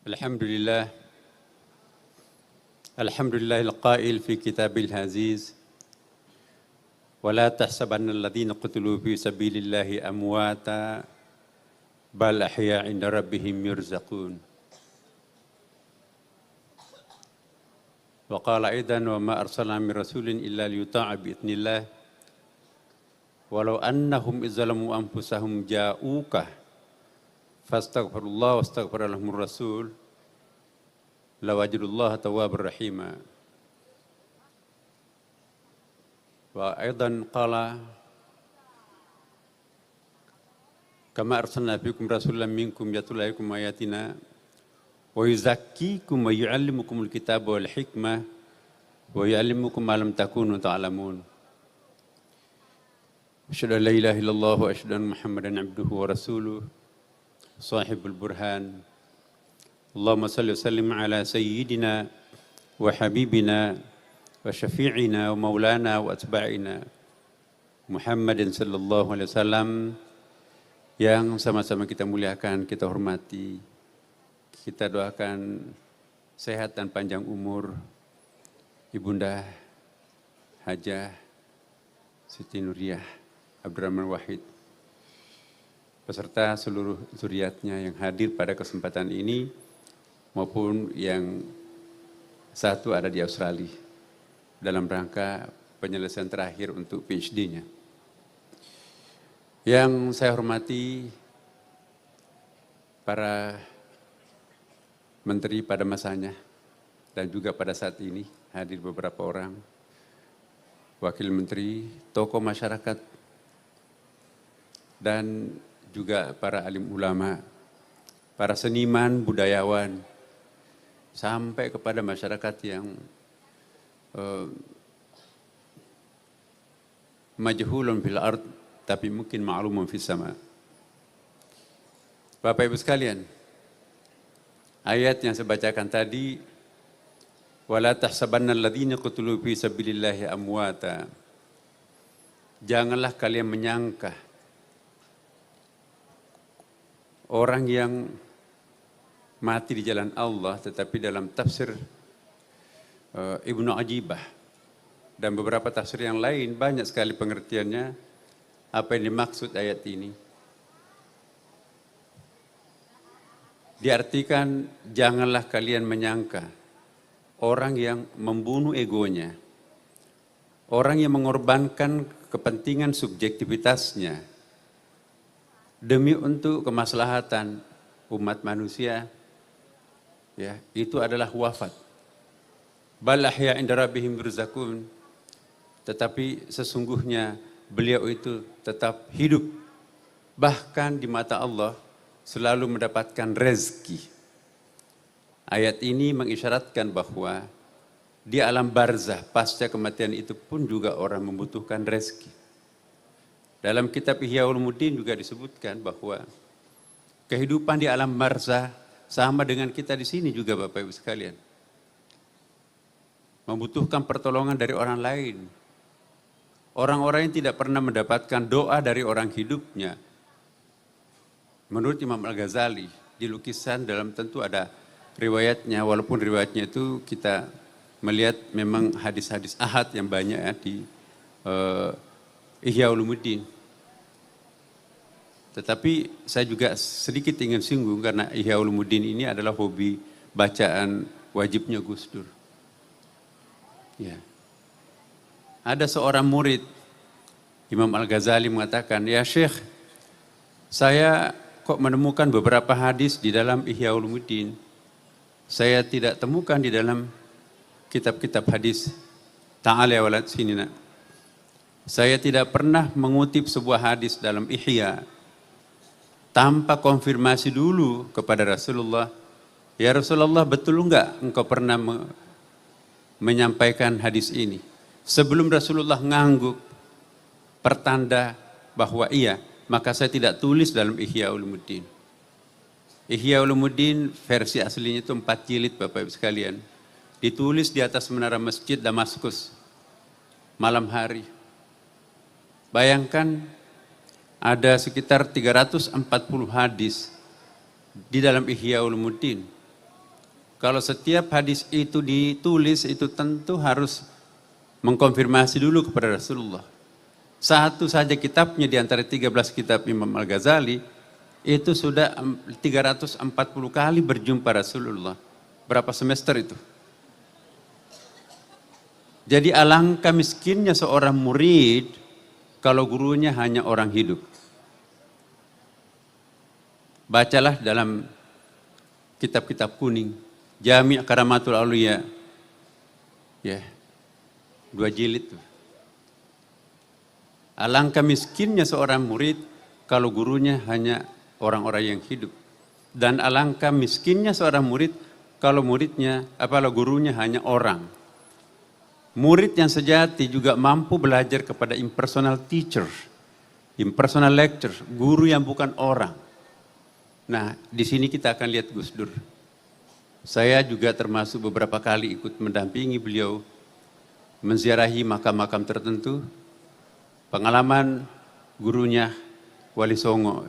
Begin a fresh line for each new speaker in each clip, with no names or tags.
Alhamdulillah, Alhamdulillahil qail fi kitabil aziz, wa la tahsabanna alladhina qutilu fi sabilillahi amwata, bal ahya 'inda rabbihim yurzaqun. Wa qala aidan wa ma arsalna min rasulin illa liyuta'a bi idznillah, walau annahum izzalamu anfusahum ja'uka fastaghfirullah wastaghfara lahumur rasul lawajidullaha tawwabur rahima. Wa aidan qala kama arsalna fikum rasulan minkum yatlu alaykum ayatina wa yuzakkikum wa yu'allimukumul kitaba wal hikmah wa yu'allimukum ma lam takunu ta'lamun. Asyhadu an la ilaha illallah wa asyhadu anna Muhammadan abduhu wa rasuluh sahibul burhan. Allahumma salli wa sallim ala sayyidina wa habibina wa syafi'ina wa maulana wa atba'ina Muhammadin sallallahu alaihi wasallam, yang sama-sama kita muliakan, kita hormati, kita doakan sehat dan panjang umur Ibunda Hajah Siti Nuriyah Abdurrahman Wahid beserta seluruh zuriatnya yang hadir pada kesempatan ini maupun yang satu ada di Australia dalam rangka penyelesaian terakhir untuk PhD-nya. Yang saya hormati para menteri pada masanya dan juga pada saat ini hadir beberapa orang, wakil menteri, tokoh masyarakat, dan juga para alim ulama, para seniman, budayawan, sampai kepada masyarakat yang majhulun fil ard tapi mungkin ma'lumun fis sama. Bapak Ibu sekalian, ayat yang saya bacakan tadi, wala tahsabanna alladhina qutilu fi sabilillahi amwata, janganlah kalian menyangka orang yang mati di jalan Allah, tetapi dalam tafsir Ibnu Ajibah dan beberapa tafsir yang lain banyak sekali pengertiannya apa yang dimaksud ayat ini. Diartikan janganlah kalian menyangka orang yang membunuh egonya, orang yang mengorbankan kepentingan subjektivitasnya demi untuk kemaslahatan umat manusia, ya, itu adalah wafat. Bal ahya 'inda rabbihim yurzaqun, tetapi sesungguhnya beliau itu tetap hidup, bahkan di mata Allah selalu mendapatkan rezeki. Ayat ini mengisyaratkan bahwa di alam barzah pasca kematian itu pun juga orang membutuhkan rezeki. Dalam kitab Ihya Ulumuddin juga disebutkan bahwa kehidupan di alam barzah sama dengan kita di sini juga, Bapak Ibu sekalian, membutuhkan pertolongan dari orang lain. Orang-orang yang tidak pernah mendapatkan doa dari orang hidupnya. Menurut Imam Al-Ghazali, di lukisan dalam tentu ada riwayatnya, walaupun riwayatnya itu kita melihat memang hadis-hadis ahad yang banyak ya di Ihya Ulumuddin. Tetapi saya juga sedikit ingin singgung karena Ihya Ulumuddin ini adalah hobi bacaan wajibnya Gus Dur. Ya. Ada seorang murid Imam Al-Ghazali mengatakan, "Ya Syekh, saya kok menemukan beberapa hadis di dalam Ihya Ulumuddin. Saya tidak temukan di dalam kitab-kitab hadis. Ta'ala walad sinina. Saya tidak pernah mengutip sebuah hadis dalam Ihya tanpa konfirmasi dulu kepada Rasulullah. Ya Rasulullah, betul enggak engkau pernah menyampaikan hadis ini?" Sebelum Rasulullah ngangguk pertanda bahwa iya, maka saya tidak tulis dalam Ihya Ulumuddin. Ihya Ulumuddin versi aslinya itu 4 jilid, Bapak Ibu sekalian. Ditulis di atas menara masjid Damaskus malam hari. Bayangkan ada sekitar 340 hadis di dalam Ihya Ulumuddin. Kalau setiap hadis itu ditulis, itu tentu harus mengkonfirmasi dulu kepada Rasulullah. Satu saja kitabnya di antara 13 kitab Imam Al-Ghazali, itu sudah 340 kali berjumpa Rasulullah. Berapa semester itu? Jadi alangkah miskinnya seorang murid kalau gurunya hanya orang hidup. Bacalah dalam kitab-kitab kuning, Jami' Karamatul Auliya, ya, 2 jilid tuh. Alangkah miskinnya seorang murid kalau gurunya hanya orang-orang yang hidup. Dan alangkah miskinnya seorang murid kalau gurunya hanya orang. Murid yang sejati juga mampu belajar kepada impersonal teacher, impersonal lecturer, guru yang bukan orang. Nah, di sini kita akan lihat Gus Dur. Saya juga termasuk beberapa kali ikut mendampingi beliau menziarahi makam-makam tertentu. Pengalaman gurunya Wali Songo,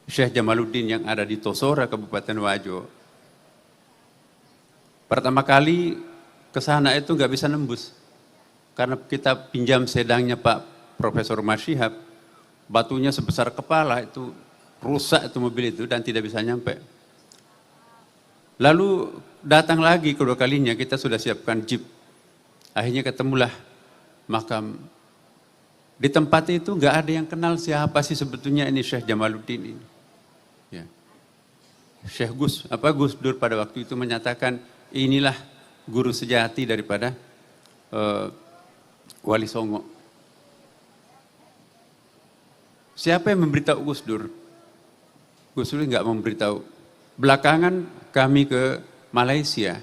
Syekh Jamaluddin yang ada di Tosora, Kabupaten Wajo. Pertama kali ke sana itu nggak bisa nembus. Karena kita pinjam sedangnya Pak Profesor Masyihab, batunya sebesar kepala, itu rusak itu mobil itu dan tidak bisa nyampe. Lalu datang lagi kedua kalinya, kita sudah siapkan jeep. Akhirnya ketemulah makam. Di tempat itu nggak ada yang kenal siapa sih sebetulnya ini Syekh Jamaluddin ini. Ya. Syekh Gus Dur pada waktu itu menyatakan inilah guru sejati daripada Wali Songo. Siapa yang memberitahu Gus Dur? Gus Dur nggak memberitahu. Belakangan kami ke Malaysia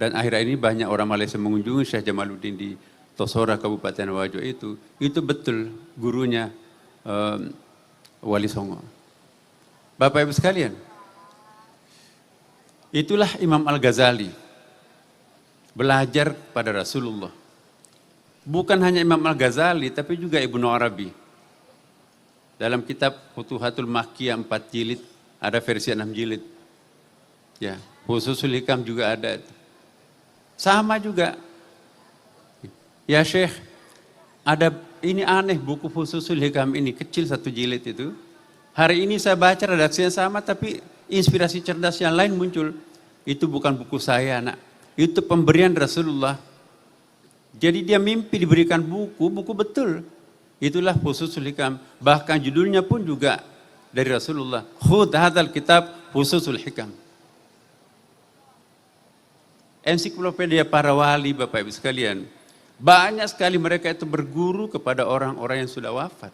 dan akhir ini banyak orang Malaysia mengunjungi Syekh Jamaluddin di Tosora Kabupaten Wajo itu betul gurunya Wali Songo. Bapak Ibu sekalian, itulah Imam Al-Ghazali belajar pada Rasulullah. Bukan hanya Imam Al-Ghazali tapi juga Ibnu Arabi. Dalam kitab Futuhatul Makkiyah 4 jilid ada versi 6 jilid. Ya, Fususul Hikam juga ada. Sama juga. Ya Syekh, ada ini aneh buku Fususul Hikam ini, kecil 1 jilid itu. Hari ini saya baca redaksinya sama tapi inspirasi cerdas yang lain muncul. Itu bukan buku saya, Nak. Itu pemberian Rasulullah. Jadi dia mimpi diberikan buku betul. Itulah Fususul Hikam. Bahkan judulnya pun juga dari Rasulullah. Khudh hadzal kitab Fususul Hikam. Ensiklopedia para wali, Bapak Ibu sekalian. Banyak sekali mereka itu berguru kepada orang-orang yang sudah wafat.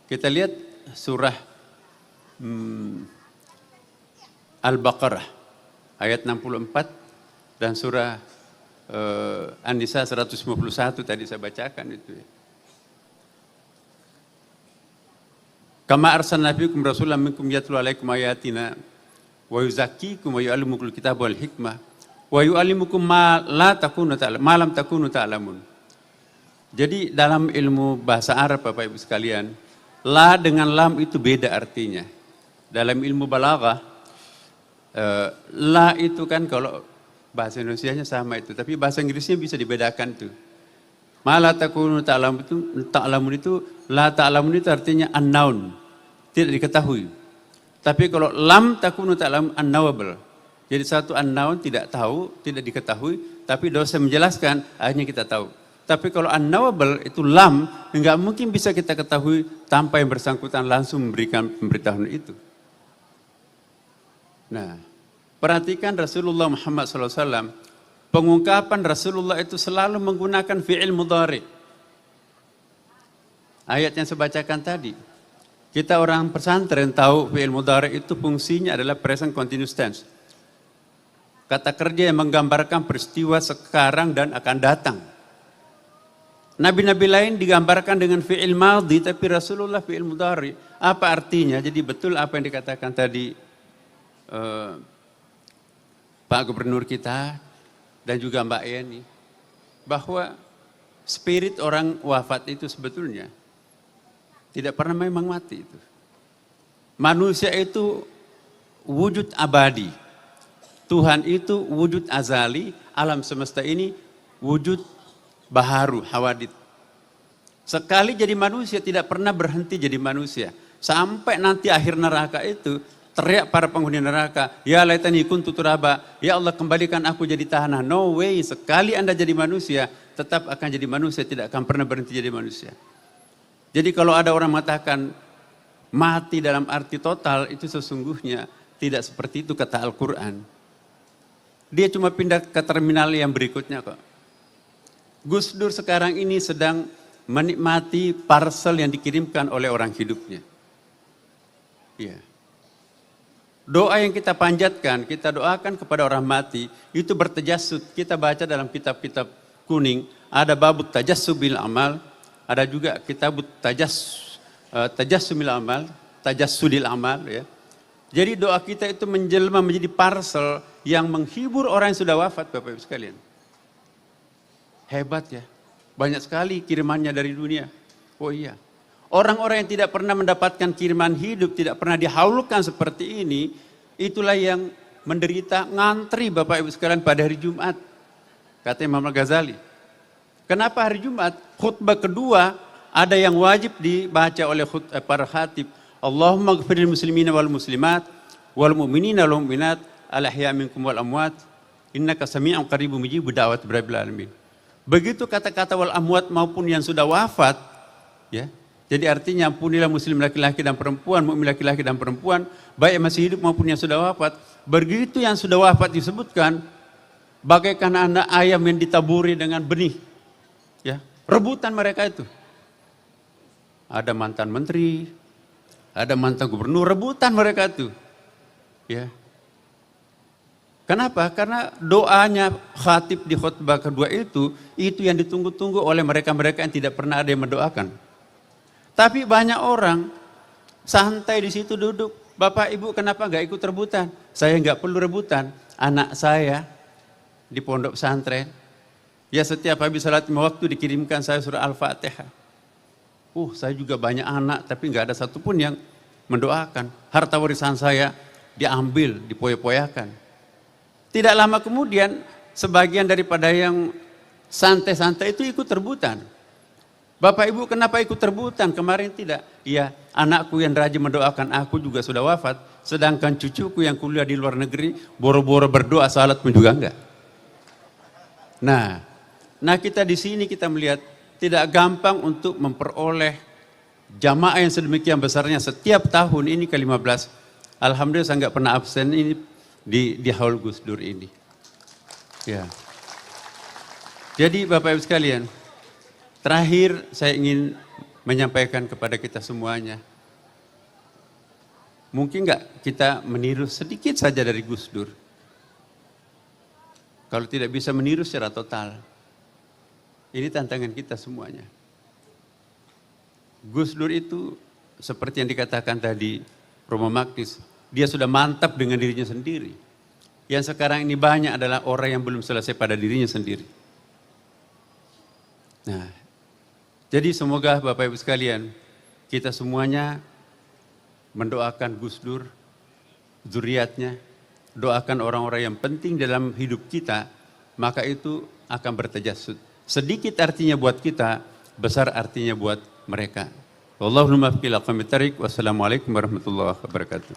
Kita lihat surah Al-Baqarah ayat 64 dan surah An-Nisa 151 tadi saya bacakan itu ya. Kama arsalna fiikum rasulan minkum yatlu alaikum ayatina wa yuzakkikum wa yu'allimukumul kitaba wal hikmah wa yu'allimukum ma lam takunu ta'lamun. Jadi dalam ilmu bahasa Arab Bapak Ibu sekalian, la dengan lam itu beda artinya. Dalam ilmu balaghah la itu kan kalau bahasa Indonesianya sama itu, tapi bahasa Inggrisnya bisa dibedakan tuh. Ma la takunu ta'lamun itu la ta'lamun itu artinya unknown, tidak diketahui. Tapi kalau lam takunu ta'lamun unknowable. Jadi satu unknown tidak tahu, tidak diketahui, tapi dosen menjelaskan akhirnya kita tahu. Tapi kalau unknowable itu lam, enggak mungkin bisa kita ketahui tanpa yang bersangkutan langsung memberikan pemberitahuan itu. Nah, perhatikan Rasulullah Muhammad SAW, pengungkapan Rasulullah itu selalu menggunakan fi'il mudhari. Ayat yang saya bacakan tadi. Kita orang pesantren tahu fi'il mudhari itu fungsinya adalah present continuous tense. Kata kerja yang menggambarkan peristiwa sekarang dan akan datang. Nabi-nabi lain digambarkan dengan fi'il madhi, tapi Rasulullah fi'il mudhari. Apa artinya? Jadi betul apa yang dikatakan tadi Pak Gubernur kita dan juga Mbak Yeni, bahwa spirit orang wafat itu sebetulnya tidak pernah memang mati itu. Manusia itu wujud abadi. Tuhan itu wujud azali, alam semesta ini wujud baharu, hawadith. Sekali jadi manusia tidak pernah berhenti jadi manusia. Sampai nanti akhir neraka itu teriak para penghuni neraka, ya laitani kuntu turaba, ya Allah kembalikan aku jadi tanah. No way, sekali Anda jadi manusia tetap akan jadi manusia, tidak akan pernah berhenti jadi manusia. Jadi kalau ada orang mengatakan mati dalam arti total, itu sesungguhnya tidak seperti itu kata Al-Quran. Dia cuma pindah ke terminal yang berikutnya kok. Gus Dur sekarang ini sedang menikmati parcel yang dikirimkan oleh orang hidupnya. Iya. Doa yang kita panjatkan, kita doakan kepada orang mati, itu bertajasud. Kita baca dalam kitab-kitab kuning, ada babut tajassubil amal, ada juga kitabut tajassumil amal, tajassudil amal ya. Jadi doa kita itu menjelma menjadi parcel yang menghibur orang yang sudah wafat, Bapak Ibu sekalian. Hebat ya. Banyak sekali kirimannya dari dunia. Oh iya. Orang-orang yang tidak pernah mendapatkan kiriman hidup, tidak pernah dihaulkan seperti ini, itulah yang menderita ngantri Bapak Ibu sekalian pada hari Jumat. Kata Imam Al-Ghazali. Kenapa hari Jumat? Khutbah kedua ada yang wajib dibaca oleh para khatib. Allahumma ghfiril muslimina wal muslimat wal mu'minina wal mu'minat al-ahya minkum wal amwat innaka sami'un qaribun mujibud da'wat rabbil alamin. Begitu kata-kata wal amwat maupun yang sudah wafat ya. Jadi artinya ampunilah muslim laki-laki dan perempuan, mukmin laki-laki dan perempuan, baik yang masih hidup maupun yang sudah wafat. Begitu yang sudah wafat disebutkan bagaikan anak ayam yang ditaburi dengan benih. Ya, rebutan mereka itu. Ada mantan menteri, ada mantan gubernur, rebutan mereka itu. Ya. Kenapa? Karena doanya khatib di khutbah kedua itu yang ditunggu-tunggu oleh mereka-mereka yang tidak pernah ada yang mendoakan. Tapi banyak orang santai di situ duduk. Bapak Ibu kenapa nggak ikut rebutan? Saya nggak perlu rebutan. Anak saya di pondok pesantren, ya setiap habis salat waktu dikirimkan saya surah Al-Fatihah. Saya juga banyak anak tapi nggak ada satupun yang mendoakan. Harta warisan saya diambil, dipoya-poyakan. Tidak lama kemudian sebagian daripada yang santai-santai itu ikut rebutan. Bapak Ibu kenapa ikut rebutan? Kemarin tidak. Iya, anakku yang rajin mendoakan aku juga sudah wafat. Sedangkan cucuku yang kuliah di luar negeri boro-boro berdoa salat pun juga enggak. Nah kita di sini kita melihat tidak gampang untuk memperoleh jamaah yang sedemikian besarnya setiap tahun ini ke-15. Alhamdulillah saya enggak pernah absen ini di haul Gus Dur ini. Ya. Jadi Bapak Ibu sekalian, terakhir saya ingin menyampaikan kepada kita semuanya. Mungkin enggak kita meniru sedikit saja dari Gus Dur. Kalau tidak bisa meniru secara total. Ini tantangan kita semuanya. Gus Dur itu seperti yang dikatakan tadi Romo Magnis, dia sudah mantap dengan dirinya sendiri. Yang sekarang ini banyak adalah orang yang belum selesai pada dirinya sendiri. Nah, jadi semoga Bapak Ibu sekalian, kita semuanya mendoakan Gus Dur, zuriatnya, doakan orang-orang yang penting dalam hidup kita, maka itu akan bertajasud. Sedikit artinya buat kita, besar artinya buat mereka. Wallahul muwaffiq ila aqwamit thariq. Wassalamualaikum warahmatullahi wabarakatuh.